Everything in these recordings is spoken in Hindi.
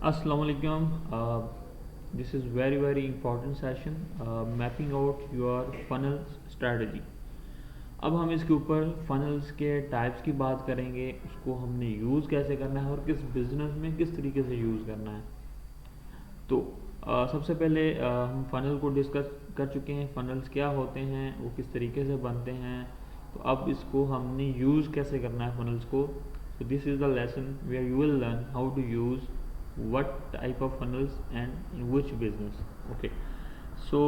Assalamu alaikum. This is very important session, mapping out your funnel strategy. अब हम इसके ऊपर फनल्स के टाइप्स की बात करेंगे, उसको हमने यूज़ कैसे करना है और किस बिजनेस में किस तरीके से यूज़ करना है। तो सबसे पहले हम फ़नल को डिस्कस कर चुके हैं, फ़नल्स क्या होते हैं, वो किस तरीके से बनते हैं। तो अब इसको हमने यूज़ कैसे करना है फ़नल्स को। So this is the lesson where you will learn how to use what type of funnels and in which business. Okay, so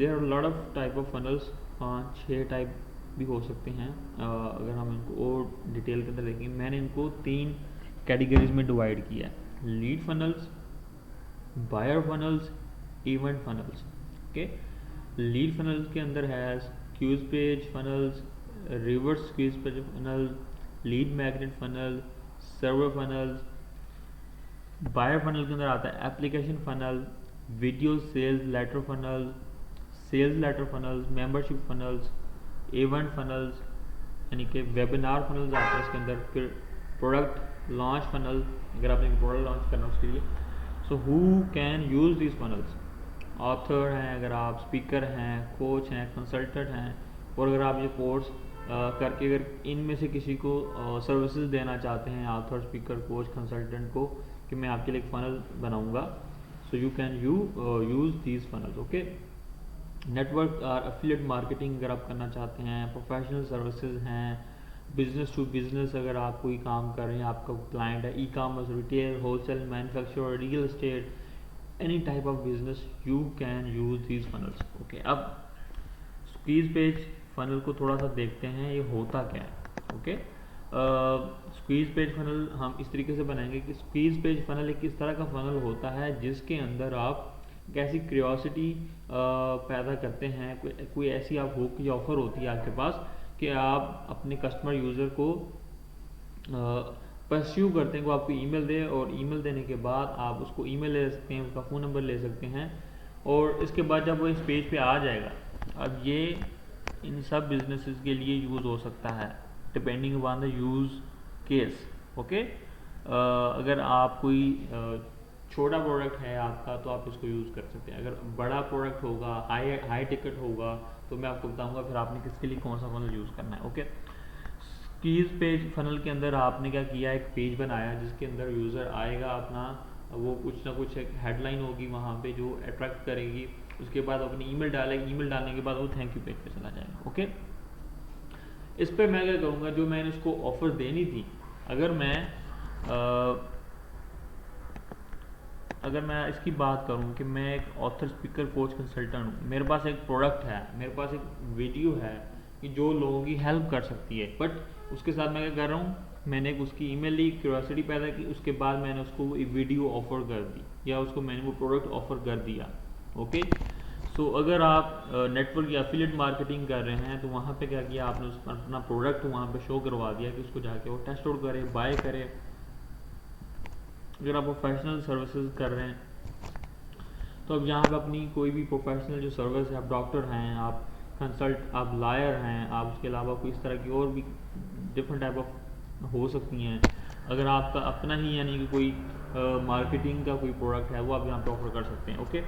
there are a lot of type of funnels, 5-6 type भी हो सकते हैं। अगर हम इनको और डिटेल के अंदर देखें, मैंने इनको 3 कैटेगरीज में डिवाइड किया है: lead funnels, buyer funnels, event funnels. Okay, lead funnels के अंदर है squeeze page funnels, reverse squeeze page funnel, lead magnet funnel, server funnels. Buyer funnel के अंदर आता है application funnel, video sales letter funnel, sales letter funnels, membership funnels, event funnels यानी कि वेबिनार फनल्स आते हैं इसके अंदर। फिर प्रोडक्ट लॉन्च फनल, अगर आपने प्रोडक्ट लॉन्च करना उसके लिए। So who can use this funnels? Author हैं, अगर आप स्पीकर हैं, कोच हैं, कंसल्टेंट हैं, और अगर आप ये कोर्स करके अगर इनमें से किसी को सर्विसेज देना चाहते हैं, ऑथर, स्पीकर, कोच, कंसल्टेंट को, कि मैं आपके लिए एक फ़नल बनाऊंगा, so you can use these funnels. Okay, network और एफिलिएट मार्केटिंग अगर आप करना चाहते हैं, प्रोफेशनल सर्विसेज हैं, बिजनेस टू बिजनेस अगर आप कोई काम कर रहे हैं, आपका क्लाइंट है, e commerce, retail, wholesale, manufacture, real estate, any type of business, you can use these funnels. Okay, अब स्क्वीज पेज फनल को थोड़ा सा देखते हैं, ये होता क्या है। ओके, स्क्वीज पेज फनल हम इस तरीके से बनाएंगे कि स्क्वीज पेज फनल एक इस तरह का फनल होता है जिसके अंदर आप कैसी क्यूरियोसिटी पैदा करते हैं, कोई ऐसी आप हो की ऑफ़र होती है आपके पास कि आप अपने कस्टमर यूज़र को परस्यू करते हैं, वो आपको ईमेल दे, और ईमेल देने के बाद आप उसको ईमेल ले सकते हैं, उसका फ़ोन नंबर ले सकते हैं, और इसके बाद जब वो इस पेज पे आ जाएगा, अब ये इन सब बिजनेसेस के लिए यूज़ हो सकता है depending upon the use case. Okay, अगर आप कोई छोटा प्रोडक्ट है आपका तो आप इसको यूज़ कर सकते हैं। अगर बड़ा प्रोडक्ट होगा, हाई टिकट होगा, तो मैं आपको बताऊंगा फिर आपने किसके लिए कौन सा फनल यूज़ करना है। ओके, कीज पेज फनल के अंदर आपने क्या किया, एक पेज बनाया जिसके अंदर यूज़र आएगा अपना, वो कुछ ना कुछ एक हेडलाइन होगी वहाँ पे जो अट्रैक्ट करेगी, उसके बाद अपनी ईमेल डालेगी, ईमेल डालने के बाद वो थैंक यू पेज पे चला जाएगा। ओके, इस पर मैं क्या करूँगा, जो मैंने उसको ऑफ़र देनी थी, अगर मैं इसकी बात करूं कि मैं एक ऑथर, स्पीकर, कोच, कंसल्टेंट हूँ, मेरे पास एक प्रोडक्ट है, मेरे पास एक वीडियो है कि जो लोगों की हेल्प कर सकती है, बट उसके साथ मैं क्या कर रहा हूँ, मैंने उसकी ईमेल ली, क्यूरियोसिटी पैदा की, उसके बाद मैंने उसको वो वीडियो ऑफर कर दी या उसको मैंने वो प्रोडक्ट ऑफर कर दिया। ओके, सो अगर आप नेटवर्क या एफिलिएट मार्केटिंग कर रहे हैं तो वहाँ पे क्या किया आपने, उस अपना प्रोडक्ट वहाँ पे शो करवा दिया कि उसको जाके वो टेस्ट आउट करे, बाय करे। अगर आप प्रोफेशनल सर्विसेज कर रहे हैं तो अब यहाँ पे अपनी कोई भी प्रोफेशनल जो सर्विस है, आप डॉक्टर हैं, आप कंसल्ट, आप लायर हैं, आप उसके अलावा कोई इस तरह की और भी डिफरेंट टाइप ऑफ हो सकती हैं। अगर आपका अपना ही यानी कि कोई मार्केटिंग का कोई प्रोडक्ट है, वो आप यहाँ पे ऑफर कर सकते हैं। ओके,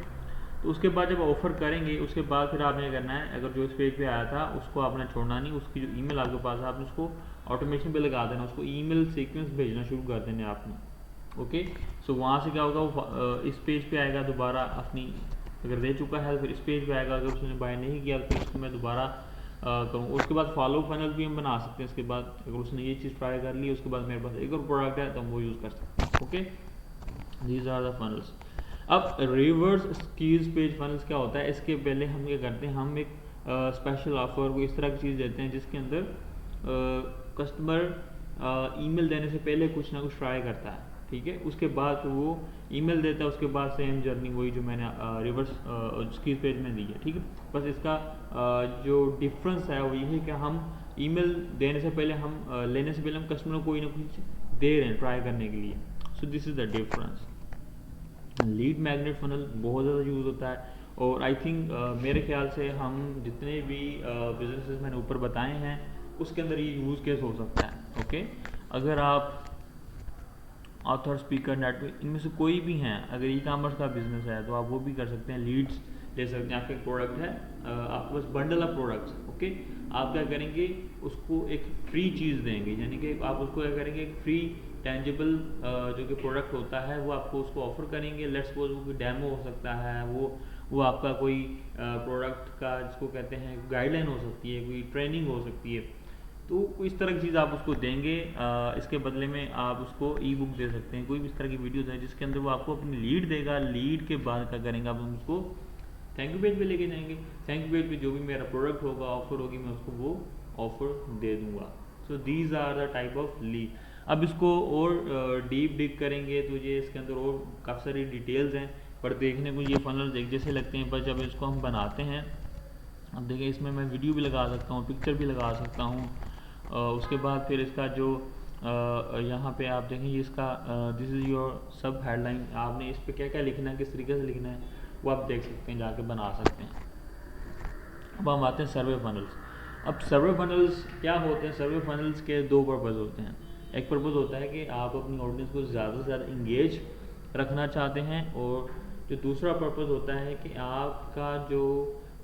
तो उसके बाद जब ऑफर करेंगे उसके बाद फिर आपने करना है, अगर जो इस पेज पे आया था उसको आपने छोड़ना नहीं, उसकी जो ईमेल आपके पास है आपने उसको ऑटोमेशन पे लगा देना, उसको ईमेल सीक्वेंस भेजना शुरू कर देना आपने। ओके, सो वहाँ से क्या होगा, वो इस पेज पे आएगा दोबारा, अपनी अगर दे चुका है फिर इस पेज पे आएगा, अगर उसने बाय नहीं किया तो उसको मैं दोबारा करूँ। उसके बाद फॉलो फनल भी हम बना सकते हैं, इसके बाद अगर उसने ये चीज़ ट्राई कर ली, उसके बाद मेरे पास एक और प्रोडक्ट है तो हम वो यूज़ कर सकते हैं। Okay, these are the funnels. अब रिवर्स स्कीज पेज फनल्स क्या होता है, इसके पहले हम क्या करते हैं, हम एक स्पेशल ऑफर को इस तरह की चीज़ देते हैं जिसके अंदर कस्टमर ईमेल देने से पहले कुछ ना कुछ ट्राई करता है, ठीक है, उसके बाद वो ईमेल देता है, उसके बाद सेम जर्नी वही जो मैंने रिवर्स स्कीज पेज में दी है। ठीक है, बस इसका जो डिफरेंस है वो ये है कि हम ईमेल देने से पहले, हम लेने से पहले हम कस्टमर को कोई ना कुछ दे रहे हैं ट्राई करने के लिए। सो this is the difference. Lead magnet funnel बहुत ज़्यादा यूज़ होता है, और आई थिंक मेरे ख्याल से हम जितने भी बिजनेसेस मैंने ऊपर बताए हैं उसके अंदर ये यूज़ केस हो सकता है। ओके, अगर आप ऑथर, स्पीकर, नेटवर्क, इनमें से कोई भी हैं। अगर ई कॉमर्स का बिजनेस है तो आप वो भी कर सकते हैं। लीड्स ले सकते हैं। आपका एक प्रोडक्ट है, आपके पास बंडल ऑफ प्रोडक्ट्स, ओके, आप क्या करेंगे, उसको एक फ्री चीज़ देंगे, यानी कि आप उसको क्या करेंगे, एक फ्री टेंजिबल जो कि प्रोडक्ट होता है वो आपको उसको ऑफर करेंगे। लेट्स सपोज वो कोई डेमो हो सकता है, वो आपका कोई प्रोडक्ट का जिसको कहते हैं गाइडलाइन हो सकती है, कोई ट्रेनिंग हो सकती है, तो इस तरह की चीज़ आप उसको देंगे। इसके बदले में आप उसको ई बुक दे सकते हैं, कोई भी इस तरह की वीडियोज़ है जिसके अंदर वो आपको अपनी लीड देगा। लीड के बाद क्या करेंगे, आप उसको थैंक यू पेज पे लेके जाएंगे। थैंक यू पेज पे जो भी मेरा प्रोडक्ट होगा, ऑफर होगी, मैं उसको वो ऑफर दे दूंगा। So these are the type of lead. अब इसको और डीप डिग करेंगे तो ये इसके अंदर और काफ़ी सारी डिटेल्स हैं, पर देखने को ये फनल एक जैसे लगते हैं, पर जब इसको हम बनाते हैं, अब देखिए इसमें मैं वीडियो भी लगा सकता हूँ, पिक्चर भी लगा सकता हूँ। उसके बाद फिर इसका जो यहाँ पे आप देखेंगे इसका दिस इज़ योर सब हेडलाइन, आपने इस पर क्या क्या लिखना है, किस तरीके से लिखना है, वो आप देख सकते हैं, जाके बना सकते हैं। अब हम आते हैं सर्वे फनल्स। अब सर्वे फनल्स क्या होते हैं? सर्वे फनल्स के दो पर्पज़ होते हैं। एक पर्पज़ होता है कि आप अपनी ऑडियंस को ज़्यादा से ज़्यादा इंगेज रखना चाहते हैं, और जो दूसरा पर्पज़ होता है कि आपका जो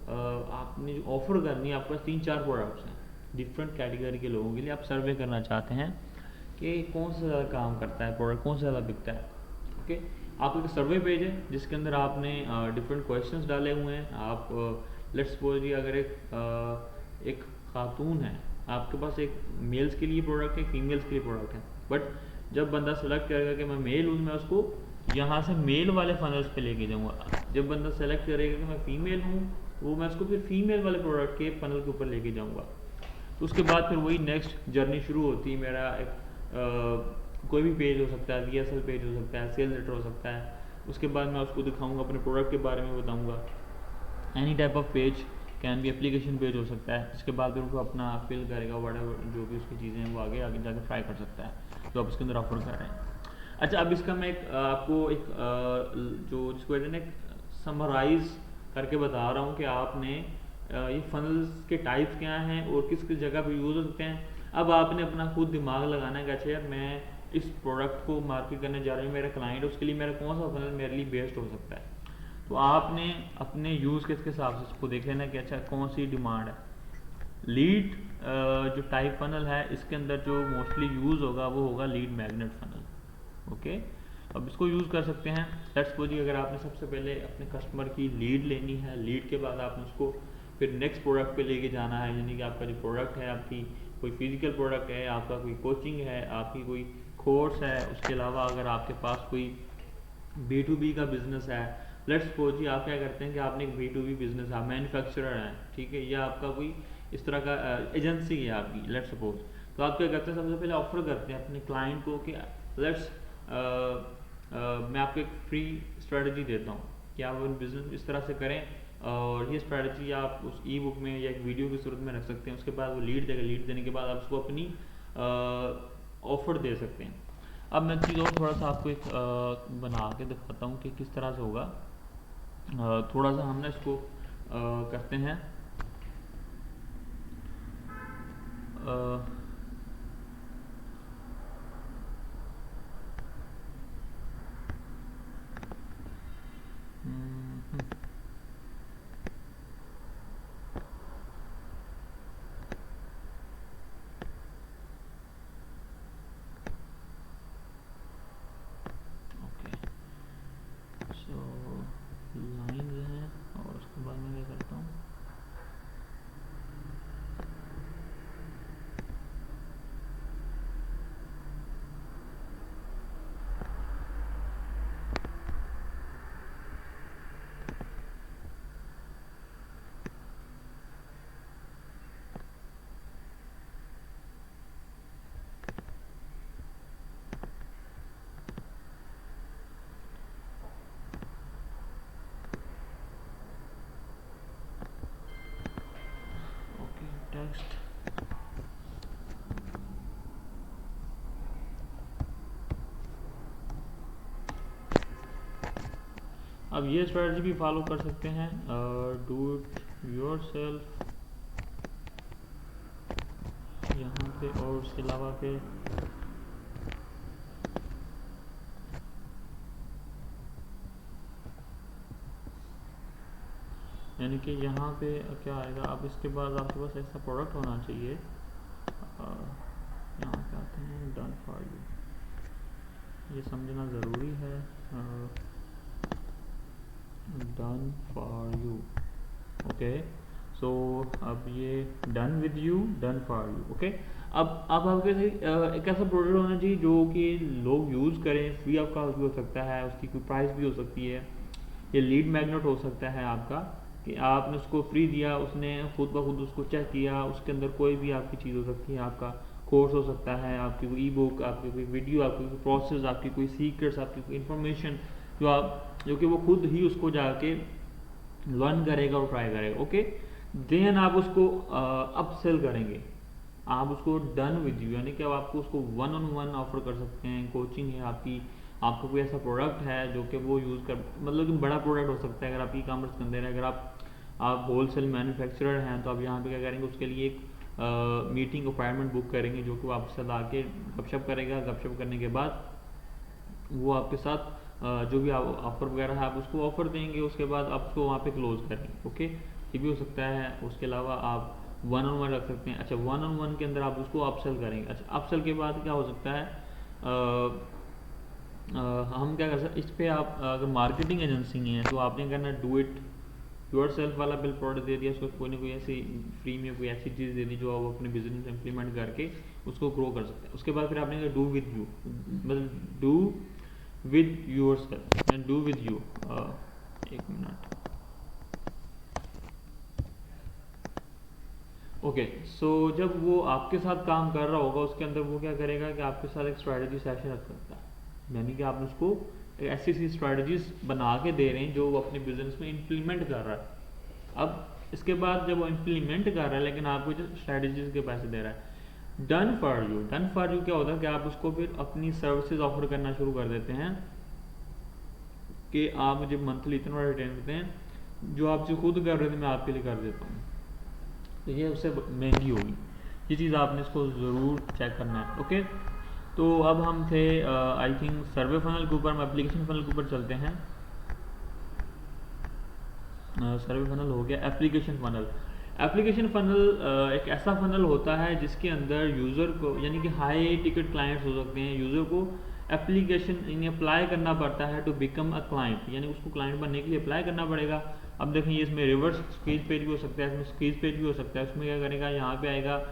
आपने जो ऑफ़र करनी है, आपके पास 3-4 प्रोडक्ट्स हैं डिफरेंट कैटेगरी के लोगों के लिए, आप सर्वे करना चाहते हैं कि कौन सा ज़्यादा काम करता है, प्रोडक्ट कौन सा ज़्यादा बिकता है। ओके, आपका एक सर्वे पेज है जिसके अंदर आपने डिफरेंट क्वेश्चंस डाले हुए हैं। आप लेट्स सपोज जी, अगर एक खातून है, आपके पास एक मेल्स के लिए प्रोडक्ट है, फीमेल्स के लिए प्रोडक्ट है, बट जब बंदा सेलेक्ट करेगा कि मैं मेल हूँ, मैं उसको यहाँ से मेल वाले फनल्स पे लेके जाऊँगा। जब बंदा सेलेक्ट करेगा कि मैं फ़ीमेल हूँ, वो मैं उसको फिर फीमेल वाले प्रोडक्ट के फनल के ऊपर लेके जाऊँगा। तो उसके बाद फिर वही नेक्स्ट जर्नी शुरू होती है। मेरा एक कोई भी पेज हो सकता है, VSL पेज हो सकता है, सेल्स लेटर हो सकता है। उसके बाद मैं उसको दिखाऊंगा, अपने प्रोडक्ट के बारे में बताऊंगा। Any type of page, can भी एप्लीकेशन पेज हो सकता है। इसके बाद फिर उसको अपना फिल करेगा, व्हाटएवर जो भी उसकी चीज़ें हैं वो आगे आगे जाकर ट्राई कर सकता है, तो आप उसके अंदर ऑफर कर रहे हैं। अच्छा, अब इसका मैं आपको एक जो जिसको कहते हैं ना, समराइज करके बता रहा हूँ कि आपने ये फनल्स के टाइप्स क्या हैं और किस किस जगह पे यूज़ हो सकते हैं। अब आपने अपना खुद दिमाग लगाना है कि अच्छा यार, मैं इस प्रोडक्ट को मार्केट करने जा रहा हूँ, मेरा क्लाइंट है, उसके लिए मेरा कौन सा फनल मेरे लिए बेस्ट हो सकता है। तो आपने अपने यूज़ केस के हिसाब से इसको देख लेना कि अच्छा कौन सी डिमांड है। लीड जो टाइप फनल है, इसके अंदर जो मोस्टली यूज़ होगा वो होगा लीड मैग्नेट फनल। ओके, अब इसको यूज़ कर सकते हैं। लेट्स सपोज अगर आपने सबसे पहले अपने कस्टमर की लीड लेनी है, लीड के बाद आपने उसको फिर नेक्स्ट प्रोडक्ट पे लेके जाना है, यानी कि आपका जो प्रोडक्ट है, आपकी कोई फिजिकल प्रोडक्ट है, आपका कोई कोचिंग है, आपकी कोई कोर्स है, उसके अलावा अगर आपके पास कोई B2B का बिजनेस है। लेट्स सपोज जी, आप क्या करते हैं कि आपने एक B2B बिजनेस है, आप मैन्युफैक्चरर हैं, ठीक है, या आपका कोई इस तरह का एजेंसी है आपकी, लेट्स सपोज। तो आप क्या करते हैं, सबसे पहले ऑफर करते हैं अपने क्लाइंट को कि लेट्स मैं आपको एक फ्री स्ट्रेटजी देता हूँ कि आप बिजनेस इस तरह से करें, और ये स्ट्रेटजी आप उस ई बुक में या एक वीडियो की सूरत में रख सकते हैं। उसके बाद वो लीड देगा, लीड देने के बाद आप उसको अपनी ऑफर दे सकते हैं। अब मैं चीज़ और थोड़ा सा आपको एक बना के दिखाता हूँ कि किस तरह से होगा। थोड़ा सा हम ना इसको करते हैं, लाइन्स हैं, और उसके बाद मैं क्या करता हूँ, ओके टेक्स्ट। अब ये स्ट्रेटजी भी फॉलो कर सकते हैं, डू इट योरसेल्फ यहाँ पे, और उसके अलावा फिर यानी कि यहाँ पे क्या आएगा, अब इसके बाद आपके पास ऐसा प्रोडक्ट होना चाहिए। यहाँ पे आते हैं डन फॉर यू, ये समझना ज़रूरी है। Done for you, okay. So अब ये done with you, done for you, okay. अब आपके एक ऐसा प्रोडक्ट होना चाहिए जो कि लोग यूज़ करें, फ्री ऑफ कॉस्ट भी हो सकता है, उसकी कोई प्राइस भी हो सकती है, ये लीड मैग्नेट हो सकता है आपका, कि आपने उसको फ्री दिया, उसने खुद ब खुद उसको चेक किया, उसके अंदर कोई भी आपकी चीज़ हो सकती है, आपका कोर्स हो सकता है, आपकी कोई ई बुक, आपकी कोई वीडियो, आपकी कोई प्रोसेस, आपकी कोई सीक्रेट्स, आपकी कोई इन्फॉर्मेशन जो कि वो खुद ही उसको जाके लर्न करेगा और ट्राई करेगा, ओके। देन आप उसको अपसेल करेंगे, आप उसको डन विद यू, यानी कि अब आपको उसको 1-on-1 ऑफर कर सकते हैं, कोचिंग है आपकी, आपका कोई ऐसा प्रोडक्ट है जो कि वो यूज़ कर, मतलब कि बड़ा प्रोडक्ट हो सकता है, अगर आप ई कॉमर्स के अंदर, अगर आप होलसेल मैन्युफैक्चरर हैं तो आप यहाँ पे क्या करेंगे, उसके लिए एक मीटिंग अपॉइंटमेंट बुक करेंगे, जो कि वो आपके साथ आके गपशप करेगा। गपशप करने के बाद वो आपके साथ जो भी ऑफर वगैरह है आप उसको ऑफर देंगे, उसके बाद आप उसको वहाँ पे क्लोज करेंगे, ओके। ये भी हो सकता है। उसके अलावा आप 1-on-1 रख सकते हैं। अच्छा, 1-on-1 के अंदर आप उसको अपसेल करेंगे। अच्छा, अपसेल के बाद क्या हो सकता है, हम क्या कर सकते हैं इस पर, आप अगर मार्केटिंग एजेंसी हैं तो आपने करना डू इट योर सेल्फ वाला बिल प्रोडक्ट दे दिया, उसको कोई ना कोई ऐसी फ्री में कोई ऐसी चीज़ दे दी जो आप अपने बिजनेस में इम्प्लीमेंट करके उसको ग्रो कर सकते हैं। उसके बाद फिर आपने कहा डू विद यू, मतलब do with your self, do with you, एक मिनट, ओके। सो जब वो आपके साथ काम कर रहा होगा, उसके अंदर वो क्या करेगा कि आपके साथ एक स्ट्रैटेजी सेशन रख सकता है, यानी कि आप उसको ऐसी ऐसी स्ट्रैटेजीज बना के दे रहे हैं जो वो अपने बिजनेस में इम्प्लीमेंट कर रहा है। अब इसके बाद जब वो इम्प्लीमेंट कर रहा है लेकिन आपको जो स्ट्रैटेजीज के पैसे दे रहा है, done for you, done for you क्या होता है कि आप उसको फिर अपनी सर्विसेज ऑफर करना शुरू कर देते हैं कि आप मुझे मंथली इतना बड़ा रिटर्न देते हैं, जो आपसे खुद कर रहे थे मैं आपके लिए कर देता हूँ, तो ये उससे महंगी होगी। ये चीज़ आपने इसको ज़रूर चेक करना है, ओके। तो अब हम थे आई थिंक सर्वे फनल के ऊपर, हम एप्लीकेशन फनल के ऊपर चलते हैं। सर्वे फनल हो गया। एप्लीकेशन फनल, एप्लीकेशन फनल एक ऐसा फनल होता है जिसके अंदर यूज़र को, यानी कि हाई टिकट क्लाइंट्स हो सकते हैं, यूज़र को एप्लीकेशन यानी अप्लाई करना पड़ता है टू बिकम अ क्लाइंट, यानी उसको क्लाइंट बनने के लिए अप्लाई करना पड़ेगा। अब देखें, ये इसमें रिवर्स स्क्रीज पेज भी हो सकता है, इसमें स्क्रीज पेज भी हो सकता है। उसमें क्या करेगा, यहाँ पे आएगा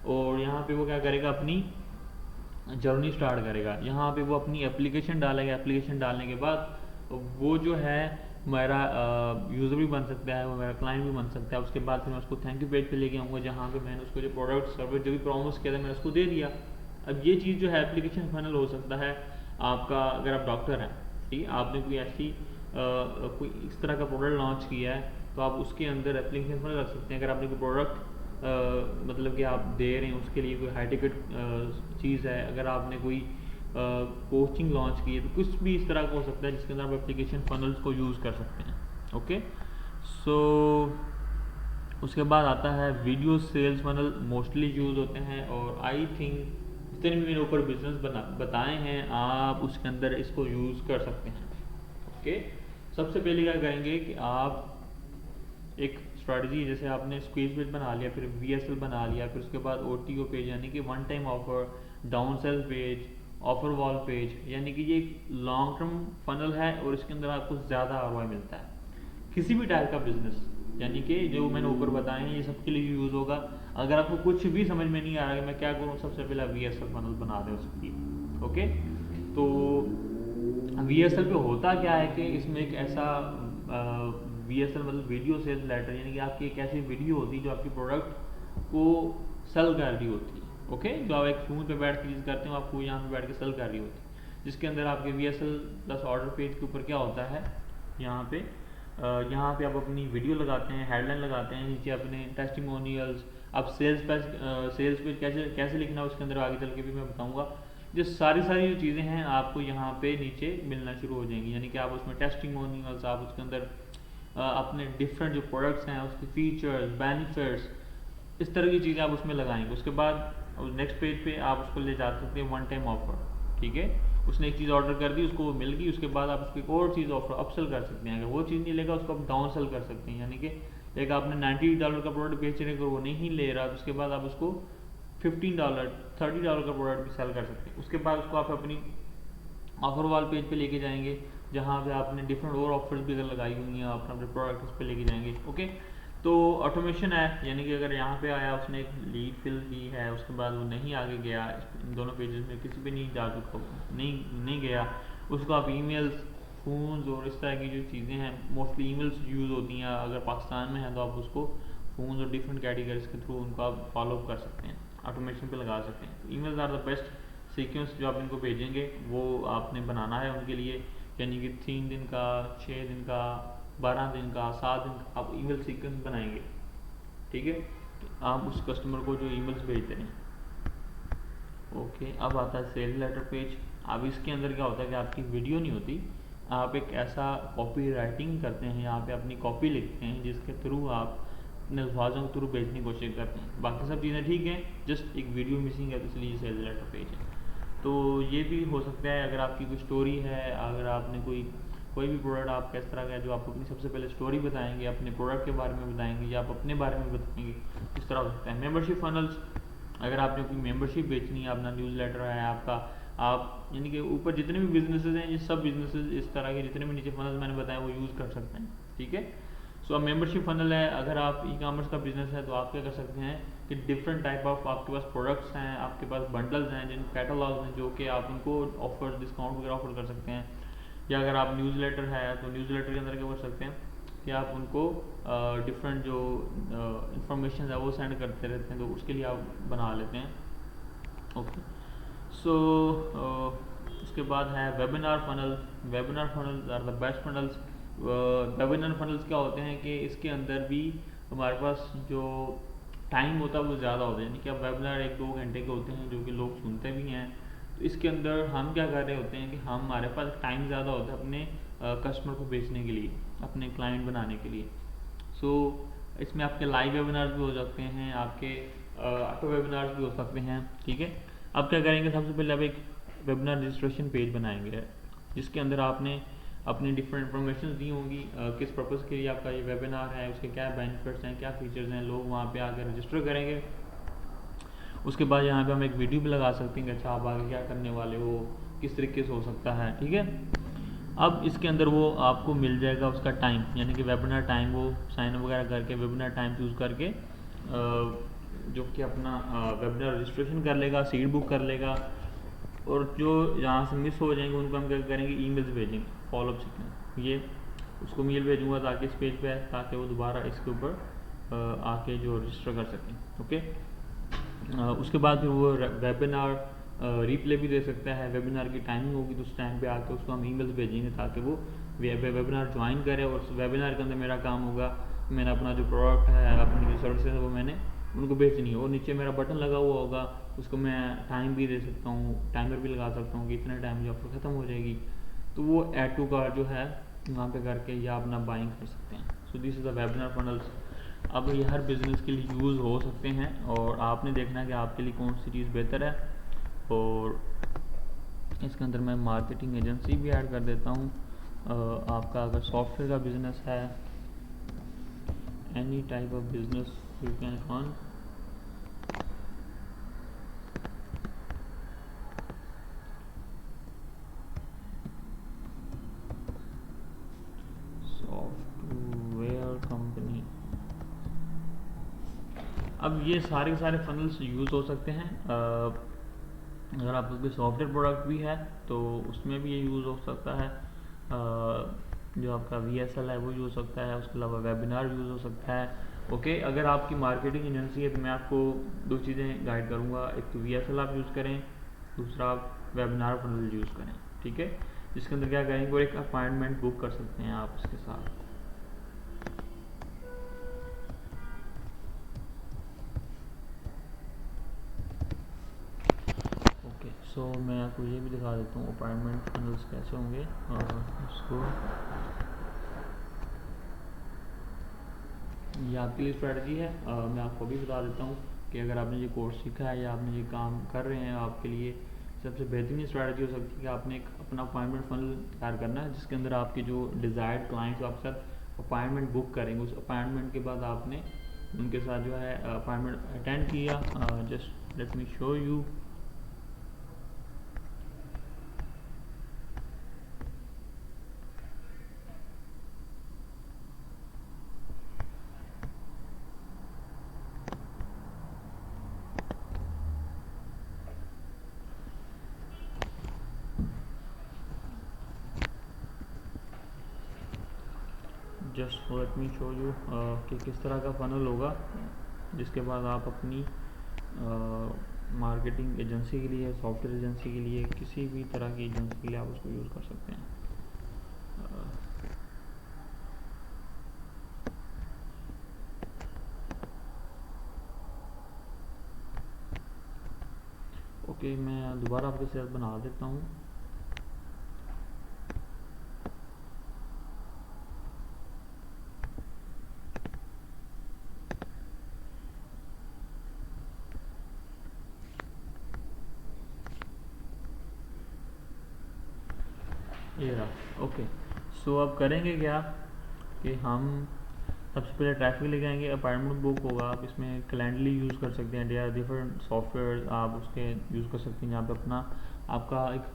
और यहाँ पे वो क्या करेगा, अपनी जर्नी स्टार्ट करेगा। यहाँ पे वो अपनी एप्लीकेशन डालेगा, एप्लीकेशन डालने के बाद वो जो है मेरा यूज़र भी बन सकता है, वो मेरा क्लाइंट भी बन सकता है। उसके बाद फिर मैं उसको थैंक यू पेज पे लेके आऊँगा, जहाँ पे मैंने उसको जो प्रोडक्ट सर्विस जो भी प्रॉमिस किया था मैंने उसको दे दिया। अब ये चीज़ जो है एप्लीकेशन फनल हो सकता है आपका, अगर आप डॉक्टर हैं, ठीक है, आपने कोई ऐसी कोई इस तरह का प्रोडक्ट लॉन्च किया है तो आप उसके अंदर एप्लीकेशन फनल रख सकते हैं। अगर आपने कोई प्रोडक्ट मतलब कि आप दे रहे हैं उसके लिए कोई हाई टिकट चीज़ है, अगर आपने कोई कोचिंग लॉन्च की है, तो कुछ भी इस तरह का हो सकता है जिसके अंदर आप एप्लीकेशन फनल्स को यूज़ कर सकते हैं, ओके। सो उसके बाद आता है video sales funnel, mostly use होते हैं, और आई थिंक जितने भी मैंने ऊपर बिजनेस बताए हैं आप उसके अंदर इसको यूज़ कर सकते हैं, ओके। सबसे पहले क्या करेंगे कि आप एक स्ट्रैटेजी, जैसे आपने स्क्वीज पेज बना लिया, फिर VSL बना लिया, फिर उसके बाद OTO पेज यानी कि one time offer, down cell page, offer wall page, यानी कि ये लॉन्ग टर्म फनल है और इसके अंदर आपको ज़्यादा ROI मिलता है। किसी भी टाइप का बिजनेस, यानी कि जो मैंने ऊपर बताए हैं ये सबके लिए यूज़ होगा। अगर आपको कुछ भी समझ में नहीं आ रहा है मैं क्या करूँ, सबसे पहले VSL फनल बना दें उसकी, ओके। तो VSL पे होता क्या है कि इसमें एक ऐसा VSL मतलब वीडियो सेल्स लेटर, यानी कि आपकी एक ऐसी वीडियो होती है जो आपकी प्रोडक्ट को सेल कर रही होती है, ओके। जो आप एक फोन पे बैठ के चीज़ करते हो, आपको यहाँ पे बैठ के सेल कर रही होती है, जिसके अंदर आपके VSL प्लस ऑर्डर पेज के ऊपर क्या होता है, यहाँ पे आप अपनी वीडियो लगाते हैं, हेडलाइन लगाते हैं, नीचे अपने टेस्टिमोनियल्स, आप सेल्स पेज कैसे लिखना है उसके अंदर आगे चल के भी मैं बताऊँगा। जो सारी जो चीज़ें हैं आपको यहाँ पे नीचे मिलना शुरू हो जाएंगी, यानी कि आप उसमें टेस्टिमोनियल्स, आप उसके अंदर अपने डिफरेंट जो प्रोडक्ट्स हैं उसके फीचर्स, बेनिफिट्स, इस तरह की चीज़ें आप उसमें लगाएंगे। उसके बाद नेक्स्ट पेज पे आप उसको ले जा सकते हैं वन टाइम ऑफर, ठीक है। उसने एक चीज़ ऑर्डर कर दी, उसको मिल गई, उसके बाद आप उसको एक और चीज़ ऑफर अपसेल कर सकते हैं। अगर वो चीज़ नहीं लेगा उसको आप डाउन सेल कर सकते हैं, यानी कि एक आपने $90 का प्रोडक्ट बेच रहे हैं, वो नहीं ले रहा, तो उसके बाद आप उसको $15 $30 का प्रोडक्ट भी सेल कर सकते हैं। उसके बाद उसको आप अपनी ऑफर वाल पेज पे लेके जाएंगे, जहाँ पे आपने डिफरेंट और ऑफर्स भी अगर लगाई हुई हैं, आप अपने प्रोडक्ट उस पर लेके जाएंगे। ओके, तो ऑटोमेशन है, यानी कि अगर यहाँ पे आया, उसने एक लीड फिल की है, उसके बाद वो नहीं आगे गया, इन दोनों पेजेस में किसी पे नहीं जा चुका, नहीं गया, उसको आप ईमेल्स, फ़ोन्स और इस तरह की जो चीज़ें हैं, मोस्टली ईमेल्स यूज़ होती हैं, अगर पाकिस्तान में है तो आप उसको फ़ोन्स और डिफरेंट कैटेगरीज के थ्रू उनको आप फॉलो कर सकते हैं, ऑटोमेशन पे लगा सकते हैं। तो emails are the best sequence जो आप इनको भेजेंगे, वो आपने बनाना है उनके लिए, यानी कि 3 दिन का, 6 दिन का, 12 दिन का, 7 दिन का आप ईमेल सीक्वेंस बनाएंगे। ठीक है, आप उस कस्टमर को जो ईमेल्स भेजते हैं। ओके, अब आता है सेल लेटर पेज। अब इसके अंदर क्या होता है कि आपकी वीडियो नहीं होती, आप एक ऐसा कॉपी राइटिंग करते हैं, यहाँ पे अपनी कॉपी लिखते हैं, जिसके थ्रू आप अपने अल्फाजों के थ्रू भेजने की कोशिश करते हैं। बाकी सब चीज़ें ठीक हैं, जस्ट एक वीडियो मिसिंग है, तो इसलिए सेल लेटर पेज है। तो ये भी हो सकता है, अगर आपकी कोई स्टोरी है, अगर आपने कोई भी प्रोडक्ट आप किस तरह का है, जो आप अपनी सबसे पहले स्टोरी बताएंगे, अपने प्रोडक्ट के बारे में बताएंगे, या आप अपने बारे में बताएंगे, इस तरह हो सकता है। मेंबरशिप फनल्स, अगर आपने कोई मेंबरशिप बेचनी है, अपना न्यूज़लेटर है आपका, आप यानी कि ऊपर जितने भी बिजनेसेस हैं, ये सब बिजनेसेस इस तरह के जितने भी नीचे फनल मैंने बताया वो यूज़ कर सकते हैं। ठीक है, सो अब मेंबरशिप फनल है, अगर आप ई कॉमर्स का बिजनेस है तो आप क्या कर सकते हैं कि डिफरेंट टाइप ऑफ आपके पास प्रोडक्ट्स हैं, आपके पास बंडल्स हैं, जिन कैटलॉग्स हैं, जो कि आप उनको ऑफर, डिस्काउंट वगैरह ऑफर कर सकते हैं। या अगर आप न्यूज़लेटर है तो न्यूज़लेटर के अंदर क्या कर सकते हैं कि आप उनको डिफरेंट जो इंफॉर्मेशन है वो सेंड करते रहते हैं, तो उसके लिए आप बना लेते हैं। ओके, सो उसके बाद है webinar funnel. Webinar funnels are the best funnels. Webinar funnels क्या होते हैं कि इसके अंदर भी हमारे पास जो टाइम होता है वो ज़्यादा होता है, यानी कि अब वेबिनार 1-2 घंटे के होते हैं, जो कि लोग सुनते भी हैं। तो इसके अंदर हम क्या कर रहे होते हैं कि हमारे पास टाइम ज़्यादा होता है अपने कस्टमर को बेचने के लिए, अपने क्लाइंट बनाने के लिए। सो इसमें आपके लाइव वेबिनार्स भी हो सकते हैं, आपके ऑटो वेबिनार्स भी हो सकते हैं। ठीक है, अब क्या करेंगे, सबसे पहले आप एक वेबिनार रजिस्ट्रेशन पेज बनाएंगे, जिसके अंदर आपने अपनी डिफरेंट इन्फॉर्मेशन दी होंगी, किस पर्पज़ के लिए आपका ये वेबिनार है, उसके क्या बेनिफिट्स हैं, क्या फीचर्स हैं, लोग वहाँ पे आकर रजिस्टर करेंगे। उसके बाद यहाँ पे हम एक वीडियो भी लगा सकते हैं कि अच्छा आप आगे क्या करने वाले हो, किस तरीके से हो सकता है। ठीक है, अब इसके अंदर वो आपको मिल जाएगा उसका टाइम, यानी कि वेबिनार टाइम, वो साइन वगैरह करके वेबिनार टाइम चूज़ करके जो कि अपना वेबिनार रजिस्ट्रेशन कर लेगा, सीट बुक कर लेगा, और जो यहाँ से मिस हो जाएंगे उनको हम क्या करेंगे, ईमेल्स भेजेंगे, फॉलोअप सीखेंगे। ये उसको मेल भेजूँगा ताकि इस पेज पे है, ताकि वो दोबारा इसके ऊपर आके जो रजिस्टर कर सकें। ओके, उसके बाद फिर वो वेबिनार रिप्ले भी दे सकता है, वेबिनार की टाइमिंग होगी तो उस टाइम पे आके उसको हम ईमेल्स भेजेंगे ताकि वो वेबिनार ज्वाइन करे। और उस वेबिनार के अंदर मेरा काम होगा, मैंने अपना जो प्रोडक्ट है, अपनी जो सर्विस है, वो मैंने उनको बेचनी है, और नीचे मेरा बटन लगा हुआ होगा, उसको मैं टाइम भी दे सकता हूँ, टाइमर भी लगा सकता हूँ कि इतने टाइम में ऑफर ख़त्म हो जाएगी, तो वो ऐड टू कार्ट जो है वहाँ पे करके या अपना बाइंग कर सकते हैं। सो this is the webinar funnels. अब ये हर बिज़नेस के लिए यूज़ हो सकते हैं, और आपने देखना है कि आपके लिए कौन सी चीज़ बेहतर है। और इसके अंदर मैं मार्केटिंग एजेंसी भी ऐड कर देता हूँ। आपका अगर सॉफ्टवेयर का बिज़नेस है, any type of business you can earn. Software company, अब ये सारे के सारे फनल्स यूज़ हो सकते हैं। अगर आपका कोई सॉफ्टवेयर प्रोडक्ट भी है तो उसमें भी ये यूज़ हो सकता है। जो आपका VSL है वो यूज़ हो सकता है, उसके अलावा वेबिनार यूज़ हो सकता है। ओके, अगर आपकी मार्केटिंग एजेंसी है तो मैं आपको 2 चीज़ें गाइड करूँगा, एक तो VSL आप यूज़ करें, दूसरा आप वेबिनार फनल यूज़ करें। ठीक है, जिसके अंदर क्या करेंगे, वो एक अपॉइंटमेंट बुक कर सकते हैं आप उसके साथ। सो मैं आपको ये भी दिखा देता हूँ अपॉइंटमेंट फनल्स कैसे होंगे, और उसको ये आपके लिए स्ट्रेटजी है। मैं आपको भी बता देता हूँ कि अगर आपने ये कोर्स सीखा है या आपने ये काम कर रहे हैं, आपके लिए सबसे बेहतरीन स्ट्रेटजी हो सकती है कि आपने एक अपना अपॉइंटमेंट फनल तैयार करना है, जिसके अंदर आपके जो डिज़ायर्ड क्लाइंट्स आपके साथ अपॉइंटमेंट बुक करेंगे, उस अपॉइंटमेंट के बाद आपने उनके साथ जो है अपॉइंटमेंट अटेंड किया। Just let me show you. Just let me show you कि किस तरह का फनल होगा, जिसके बाद आप अपनी मार्केटिंग एजेंसी के लिए, सॉफ्टवेयर एजेंसी के लिए, किसी भी तरह की एजेंसी के लिए आप उसको यूज़ कर सकते हैं। ओके, मैं दोबारा आपके साथ बना देता हूँ। ये रहा। ओके, सो अब करेंगे क्या कि हम सबसे पहले ट्रैफिक लेके आएंगे, अपॉइंटमेंट बुक होगा। आप इसमें कैलेंडरली यूज़ कर सकते हैं, देयर आर डिफरेंट सॉफ्टवेयर आप उसके यूज़ कर सकते हैं। यहाँ पे अपना आपका एक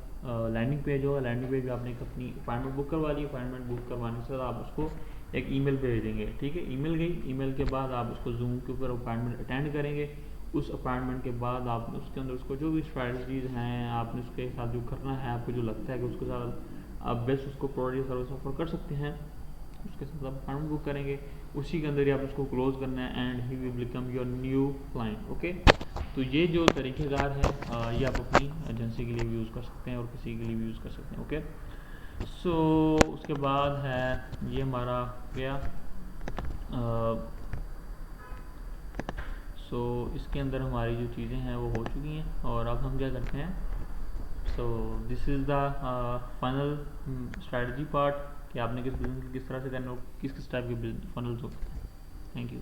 लैंडिंग पेज होगा, लैंडिंग पेज पे आपने एक अपनी अपॉइंटमेंट बुक करवा ली। अपॉइंटमेंट बुक करवाने के साथ आप उसको एक ईमेल भेज देंगे, ठीक है। ईमेल गई, ईमेल के बाद आप उसको जूम के ऊपर अपॉइंटमेंट अटेंड करेंगे। उस अपॉइंटमेंट के बाद आप उसके अंदर उसको जो भी स्ट्रैटेजीज हैं आपने उसके साथ जो करना है, आपको जो लगता है कि उसके साथ आप बेस्ट उसको प्रोडक्ट या सर्विस ऑफर कर सकते हैं, उसके साथ आप अपॉइंटमेंट बुक करेंगे। उसी के अंदर ही आप उसको क्लोज करना है and he will become your new client. Okay, तो ये जो तरीक़ेकार है ये आप अपनी एजेंसी के लिए भी यूज़ कर सकते हैं और किसी के लिए भी यूज़ कर सकते हैं। ओके, सो उसके बाद है ये हमारा गया। सो इसके अंदर हमारी जो चीज़ें हैं वो हो चुकी हैं और अब हम क्या करते हैं। सो this is the final strategy part कि आपने किस बिजनेस किस तरह से करना हो, किस किस टाइप के फनल्स होते हैं। Thank you.